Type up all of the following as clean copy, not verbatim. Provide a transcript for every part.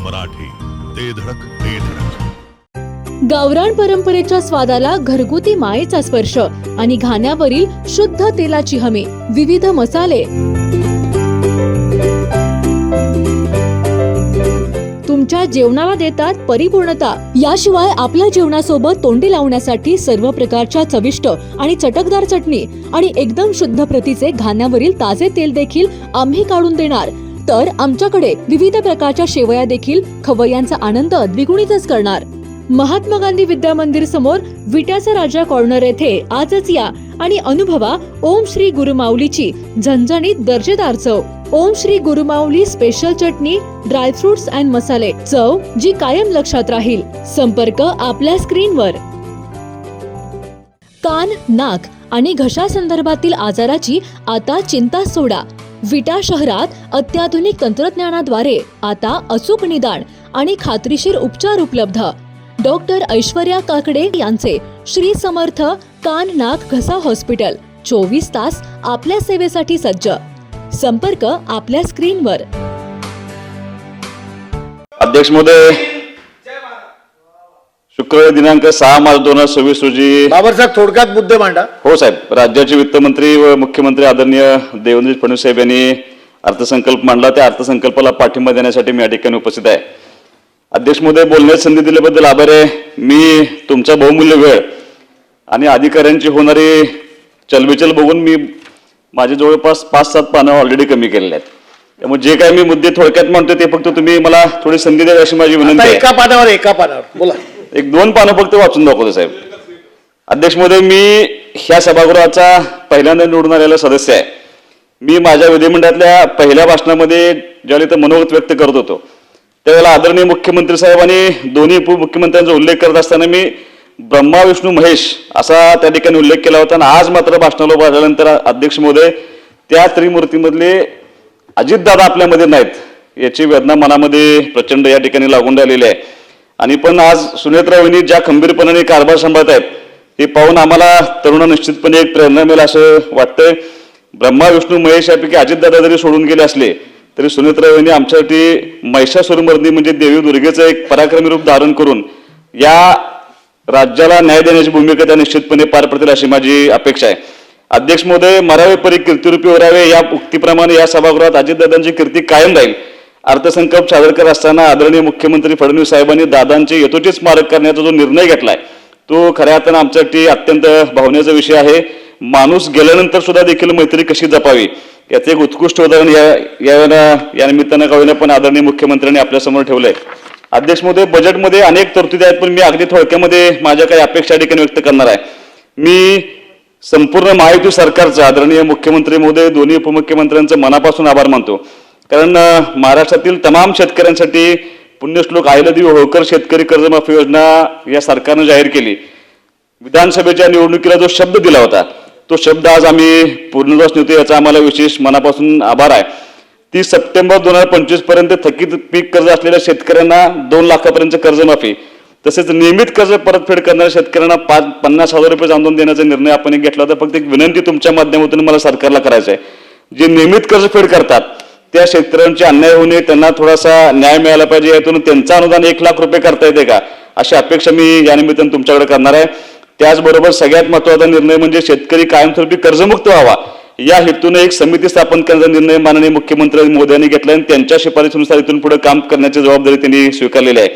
मराठी, ते धडक ते धडक. गावरान परंपरेच्या स्वादाला घरगुती मायेचा स्पर्श आणि घाण्यावरील शुद्ध तेलाची हमी. विविध मसाले, तुमच्या जेवणाला देतात परिपूर्णता. याशिवाय आपल्या जेवणासोबत तोंडी लावण्यासाठी सर्व प्रकारच्या चविष्ट आणि चटकदार चटणी आणि एकदम शुद्ध प्रतीचे घाण्यावरील ताजे तेल देखील आम्ही काढून देणार. तर आमच्याकडे विविध प्रकारच्या शेवया देखील खवय्यांचा आनंद द्विगुणितच करणार. महात्मा गांधी विद्या मंदिर समोर विट्याचा राजा कॉर्नर येथे आजच या आणि अनुभवा ओम श्री गुरुमाऊलीची झणझणीत दर्जेदार चव. ओम श्री गुरुमाऊली स्पेशल चटणी, ड्रायफ्रुट्स अँड मसाले, चव जी कायम लक्षात राहील. संपर्क आपल्या स्क्रीनवर. कान, नाक आणि घशा संदर्भातील आजाराची आता चिंता सोडा. विटा शहरात अत्याधुनिक तंत्रज्ञानाद्वारे आता अचूक निदान आणि खात्रीशीर उपचार उपलब्ध. डॉक्टर ऐश्वर्या काकडे यांचे श्री समर्थ कान नाक घसा हॉस्पिटल 24 तास आपल्या सेवेसाठी सज्ज. संपर्क आपल्या स्क्रीनवर. अध्यक्ष महोदय, शुक्रवार दिनांक 6 मार्च 2026 रोजी बाबासाहेब थोडक्यात मुद्दे मांडा. हो साहेब, राज्याचे वित्तमंत्री व मुख्यमंत्री आदरणीय देवेंद्र फडणवीस साहेब यांनी अर्थसंकल्प मांडला. त्या अर्थसंकल्पाला पाठिंबा देण्यासाठी मी या ठिकाणी उपस्थित आहे. अध्यक्ष महोदय, बोलण्याची संधी दिल्याबद्दल आभार आहे. मी तुमचा बहुमूल्य वेळ आणि अधिकाऱ्यांची होणारी चलबिचल बघून मी माझे जवळपास 5-7 पानं ऑलरेडी कमी केलेले आहेत. त्यामुळे जे काही मी मुद्दे थोडक्यात मांडतो ते फक्त तुम्ही मला थोडी संधी द्यावी अशी माझी विनंती आहे. एका पानावर बोला. 1-2 पानं फक्त वाचून दाखवतो साहेब. अध्यक्ष महोदय, मी ह्या सभागृहाचा पहिल्यांदा निवडून आलेला सदस्य आहे. मी माझ्या विधिमंडळातल्या पहिल्या भाषणामध्ये ज्यावेळी इथं मनोगत व्यक्त करत होतो त्यावेळेला आदरणीय मुख्यमंत्री साहेब आणि दोन्ही उपमुख्यमंत्र्यांचा उल्लेख करत असताना मी ब्रह्मा विष्णू महेश असा त्या ठिकाणी उल्लेख केला होता. आणि आज मात्र भाषणाला उभा झाल्यानंतर अध्यक्ष महोदय, त्या त्रिमूर्तीमधले अजितदादा आपल्यामध्ये नाहीत याची वेदना मनामध्ये प्रचंड या ठिकाणी लागून राहिलेली आहे. आणि पण आज सुनेत्रा वहिनी ज्या खंबीरपणाने कारभार सांभाळत आहेत हे पाहून आम्हाला तरुण निश्चितपणे एक प्रेरणा मिळेल असं वाटतंय. ब्रह्मा विष्णू महेश यापैकी अजितदादा जरी सोडून गेले असले तरी सुनेत्रा वहिनी आमच्यासाठी महिषासुरमर्दिनी म्हणजे देवी दुर्गेचं एक पराक्रमी रूप धारण करून या राज्याला न्याय देण्याची भूमिका त्या निश्चितपणे पार पडतील अशी माझी अपेक्षा आहे. अध्यक्ष महोदय, मरावे परी कीर्तिरूपी ओरावे या उक्तीप्रमाणे या सभागृहात अजितदादांची कीर्ती कायम राहील. अर्थसंकल्प सादर करत असताना आदरणीय मुख्यमंत्री फडणवीस साहेबांनी दादांचे यथोचित स्मारक करण्याचा जो निर्णय घेतलाय तो खऱ्या अर्थानं आमच्यासाठी अत्यंत भावनेचा विषय आहे. माणूस गेल्यानंतर सुद्धा देखील मैत्री कशी जपावी याचे एक उत्कृष्ट उदाहरण या निमित्तानं का होईना पण आदरणीय मुख्यमंत्र्यांनी आपल्यासमोर ठेवलंय. अध्यक्ष महोदय, बजेटमध्ये अनेक तरतुदी आहेत पण मी अगदी थोडक्यामध्ये माझ्या काही अपेक्षा ठिकाणी व्यक्त करणार आहे. मी संपूर्ण महायुती सरकारचा आदरणीय मुख्यमंत्री महोदय दोन्ही उपमुख्यमंत्र्यांचं मनापासून आभार मानतो. कारण महाराष्ट्रातील तमाम शेतकऱ्यांसाठी पुण्यश्लोक अहिल्यादेवी होळकर शेतकरी कर्जमाफी योजना या सरकारनं जाहीर केली. विधानसभेच्या निवडणुकीला जो शब्द दिला होता तो शब्द आज आम्ही पूर्णत्वास नेतो याचा आम्हाला विशेष मनापासून आभार आहे. 30 सप्टेंबर 2025 पर्यंत थकीत पीक कर्ज असलेल्या शेतकऱ्यांना 2 लाखापर्यंत कर्जमाफी तसेच नियमित कर्ज परतफेड करणाऱ्या शेतकऱ्यांना 50,000 रुपये जाणून देण्याचा निर्णय आपण घेतला होता. फक्त एक विनंती तुमच्या माध्यमातून मला सरकारला करायचं आहे, जे नियमित कर्जफेड करतात त्या शेतकऱ्यांचे अन्याय होऊ नये, त्यांना थोडासा न्याय मिळाला पाहिजे. यातून त्यांचं अनुदान 1 लाख रुपये करता येते का अशी अपेक्षा मी या निमित्तानं तुमच्याकडे करणार आहे. त्याचबरोबर सगळ्यात महत्त्वाचा निर्णय म्हणजे शेतकरी कायमस्वरूपी कर्जमुक्त व्हावा या हेतून एक समिती स्थापन करण्याचा निर्णय माननीय मुख्यमंत्री महोदयांनी घेतला आणि त्यांच्या शिफारशीनुसार इथून पुढे काम करण्याची जबाबदारी त्यांनी स्वीकारलेली आहे.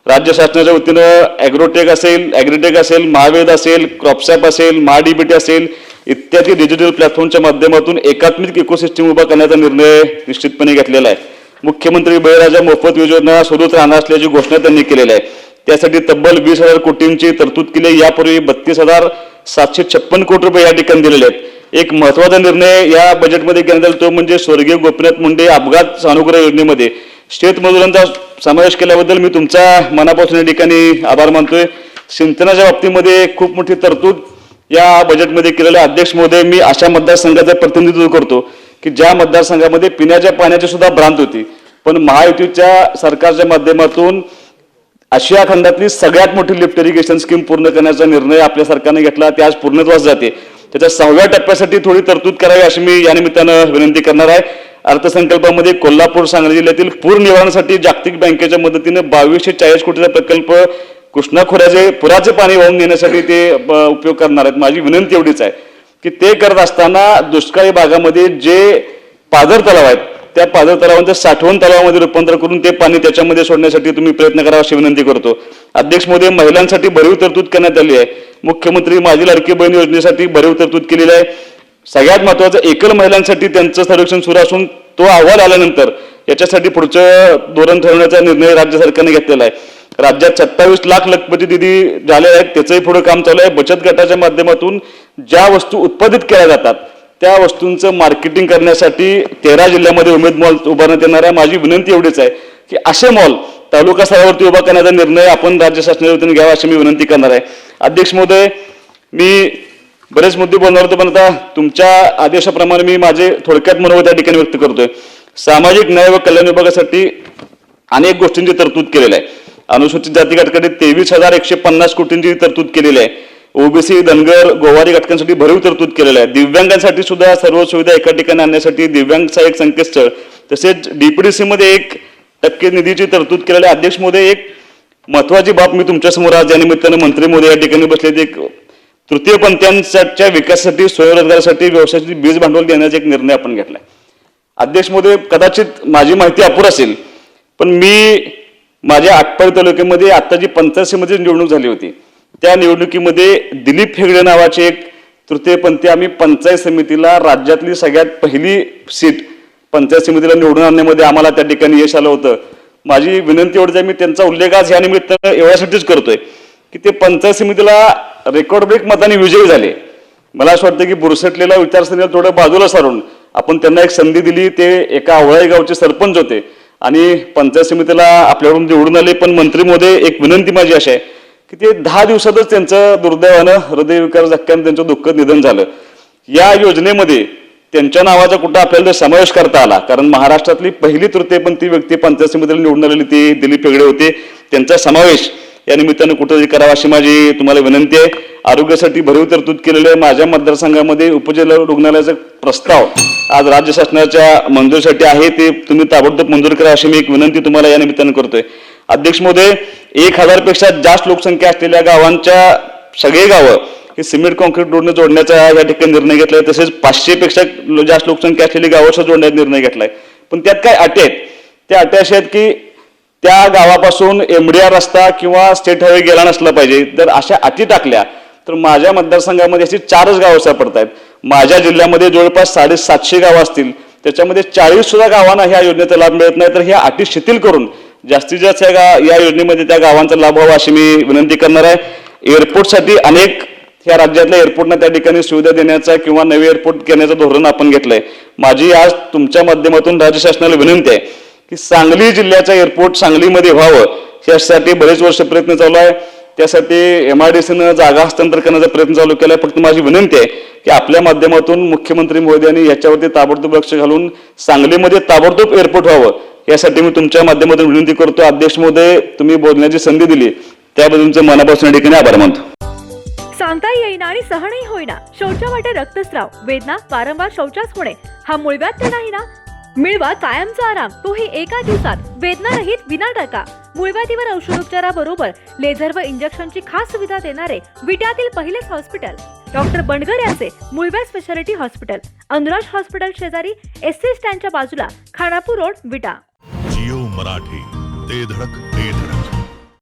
राज्य शासनाच्या वतीनं ॲग्रोटेक असेल, ॲग्रीटेक असेल, महावेद असेल, क्रॉपसॅप असेल, महाडीबीटी असेल इत्यादी डिजिटल प्लॅटफॉर्मच्या माध्यमातून एकात्मिक इकोसिस्टम उभा करण्याचा निर्णय निश्चितपणे घेतलेला आहे. मुख्यमंत्री बळीराजा मोफत योजना सुरूच राहणार असल्याची घोषणा त्यांनी केलेली आहे. त्यासाठी तब्बल 20,000 कोटींची तरतूद केली. यापूर्वी 32,756 कोटी रुपये या ठिकाणी दिलेले आहेत. एक महत्वाचा निर्णय या बजेटमध्ये घेण्यात आला तो म्हणजे स्वर्गीय गोपीनाथ मुंडे अपघात सानुग्रह योजनेमध्ये शेतमजुरांचा समावेश केल्याबद्दल मी तुमचा मनापासून या ठिकाणी आभार मानतोय. सिंचनाच्या बाबतीमध्ये खूप मोठी तरतूद या बजेटमध्ये केलेल्या. अध्यक्ष महोदय, मी अशा मतदारसंघाचं प्रतिनिधित्व करतो की ज्या मतदारसंघामध्ये पिण्याच्या पाण्याची सुद्धा भ्रांत होती, पण महायुतीच्या सरकारच्या माध्यमातून आशिया खंडातली सगळ्यात मोठी लिफ्ट इरिगेशन स्कीम पूर्ण करण्याचा निर्णय आपल्या सरकारने घेतला. ते आज पूर्णत्वास जाते. त्याच्या 6व्या टप्प्यासाठी थोडी तरतूद करावी अशी मी या निमित्तानं विनंती करणार आहे. अर्थसंकल्पामध्ये कोल्हापूर सांगली जिल्ह्यातील पूर निवारणासाठी जागतिक बँकेच्या मदतीने 2240 कोटीचा प्रकल्प कृष्णा खोऱ्याचे पुराचे पाणी वाहून नेण्यासाठी ते उपयोग करणार आहेत. माझी विनंती एवढीच आहे की ते करत असताना दुष्काळी भागामध्ये जे पाझर तलाव आहेत त्या पाझर तलावांचं साठवण तलावामध्ये रूपांतर करून ते पाणी त्याच्यामध्ये सोडण्यासाठी तुम्ही प्रयत्न करावा अशी विनंती करतो. अध्यक्ष महोदय, महिलांसाठी भरीव तरतूद करण्यात आली आहे. मुख्यमंत्री माझी लाडकी बहीण योजनेसाठी भरीव तरतूद केलेली आहे. सगळ्यात महत्वाचं, एकल महिलांसाठी त्यांचं सर्वेक्षण सुरू असून तो अहवाल आल्यानंतर याच्यासाठी पुढचं धोरण ठरवण्याचा निर्णय राज्य सरकारने घेतलेला आहे. राज्यात 27 लाख लखपती दिदी झाले आहेत, त्याचंही पुढे काम चालू आहे. बचत गटाच्या माध्यमातून ज्या वस्तू उत्पादित केल्या जातात त्या वस्तूंचं मार्केटिंग करण्यासाठी 13 जिल्ह्यामध्ये उमेद मॉल उभारण्यात येणार आहे. माझी विनंती एवढीच आहे की असे मॉल तालुका स्तरावरती उभा करण्याचा निर्णय आपण राज्य शासनाच्या वतीने घ्यावा अशी मी विनंती करणार आहे. अध्यक्ष महोदय, मी बरेच मुद्दे बोलणार होते पण आता तुमच्या आदेशाप्रमाणे मी माझे थोडक्यात मनोगत या ठिकाणी व्यक्त करतोय. सामाजिक न्याय व कल्याण विभागासाठी अनेक गोष्टींची तरतूद केलेली आहे. अनुसूचित जाती गटासाठी 23,150 कोटींची तरतूद केलेली आहे. ओबीसी, धनगर, गोवारी घटकांसाठी भरीव तरतूद केलेलं आहे. दिव्यांगांसाठी सुद्धा सर्व सुविधा एका ठिकाणी आणण्यासाठी दिव्यांग सहाय्यक संकेतस्थळ तसेच डीपीडीसी मध्ये 1% निधीची तरतूद केलेली आहे. अध्यक्ष महोदय, एक महत्वाची बाब मी तुमच्या समोर आज या निमित्तानं मंत्री महोदय या ठिकाणी बसले. एक तृतीय पंथांच्या विकासासाठी, स्वयंरोजगारासाठी व्यवसायाची बीज भांडवल देण्याचा एक निर्णय आपण घेतलाय. अध्यक्ष महोदय, कदाचित माझी माहिती अपुरी असेल पण मी माझ्या आटपाडी तालुक्यामध्ये आता जी पंचायत समिती निवडणूक झाली होती त्या निवडणुकीमध्ये दिलीप हेगडे नावाचे एक तृतीयपंथी आम्ही पंचायत समितीला राज्यातली सगळ्यात पहिली सीट पंचायत समितीला निवडून आणण्यामध्ये आम्हाला त्या ठिकाणी यश आलं होतं. माझी विनंती एवढीच आहे, मी त्यांचा उल्लेख आज या निमित्तानं एवढ्यासाठीच करतोय की ते पंचायत समितीला रेकॉर्ड ब्रेक मताने विजयी झाले. मला असं वाटतं की बुरसटलेला विचारसरणीला थोडं बाजूला सारून आपण त्यांना एक संधी दिली. ते एका आवळाई गावचे सरपंच होते आणि पंचायत समितीला आपल्याकडून निवडून आले. पण मंत्री महोदय, एक विनंती माझी अशी आहे की ते 10 दिवसातच त्यांचं दुर्दैवानं हृदयविकार झटक्यानं त्यांचं दुःखद निधन झालं. या योजनेमध्ये त्यांच्या नावाचा कुठं आपल्याला समावेश करता आला, कारण महाराष्ट्रातली पहिली तृतीयपंथी व्यक्ती पंचायत समितीला निवडून आलेली ती दिलीप हेगडे होते. त्यांचा समावेश या निमित्तानं कुठेतरी करावा अशी माझी तुम्हाला विनंती आहे. आरोग्यासाठी भरीव तरतूद केलेली आहे. माझ्या मतदारसंघामध्ये उपजिल्हा रुग्णालयाचा प्रस्ताव आज राज्य शासनाच्या मंजुरीसाठी आहे, ते तुम्ही ताबडतोब मंजूर करा अशी मी एक विनंती तुम्हाला या निमित्तानं करतोय. अध्यक्ष महोदय, 1000 पेक्षा जास्त लोकसंख्या असलेल्या गावांच्या सगळे गावं हे सिमेंट कॉन्क्रीट रोडने जोडण्याचा या ठिकाणी निर्णय घेतलाय. तसेच 500 पेक्षा जास्त लोकसंख्या असलेली गावांचा जोडण्याचा निर्णय घेतलाय. पण त्यात काय अटी आहेत? त्या अटी अशा आहेत की त्या गावापासून MDR रस्ता किंवा स्टेट हायवे गेला नसला पाहिजे. जर अशा अटी टाकल्या तर माझ्या मतदारसंघामध्ये अशी 4च गावं सापडत आहेत. माझ्या जिल्ह्यामध्ये जवळपास 750 गावं असतील, त्याच्यामध्ये 40 सुद्धा गावांना ह्या योजनेचा लाभ मिळत नाही. तर ह्या अटी शिथिल करून जास्तीत जास्त या योजनेमध्ये त्या गावांचा लाभ व्हावा अशी मी विनंती करणार आहे. एअरपोर्टसाठी अनेक ह्या राज्यातल्या एअरपोर्टना त्या ठिकाणी सुविधा देण्याचा किंवा नवे एअरपोर्ट घेण्याचं धोरण आपण घेतलंय. माझी आज तुमच्या माध्यमातून राज्य शासनाला विनंती आहे की सांगली जिल्ह्याचा एअरपोर्ट सांगलीमध्ये व्हावं, यासाठी बरेच वर्ष प्रयत्न चालू आहे. त्यासाठी MIDCनं जागा हस्तांतर करण्याचा प्रयत्न चालू केला आहे. फक्त माझी विनंती आहे की आपल्या माध्यमातून मुख्यमंत्री महोदयांनी याच्यावरती ताबडतोब लक्ष घालून सांगलीमध्ये ताबडतोब एअरपोर्ट व्हावं यासाठी मी तुमच्या माध्यमातून विनंती करतो. अध्यक्ष महोदय, तुम्ही बोलण्याची संधी दिली त्याबद्दल तुमचं मनापासून या ठिकाणी आभार मानतो. सांगता येईना आणि सहनही होईना, शौचा वाटे रक्तस्राव, वेदना, वारंवार शौचास होणे हा मूळव्याध नाही ना? मिळवा कायमचा आराम, तोही एका दिवसात, वेदनारहित विना टाका. मूळव्याधीवर औषधोपचाराबरोबर लेझर व इंजेक्शनची खास सुविधा देणारे विट्यातील पहिलेच हॉस्पिटल डॉक्टर बंडगर यांचे मूळव्याध स्पेशालिटी हॉस्पिटल, अनुराज हॉस्पिटल शेजारी, SC स्टँडच्या बाजूला, खानापूर रोड, विटा. जिओ मराठी, ते धडक ते धडक.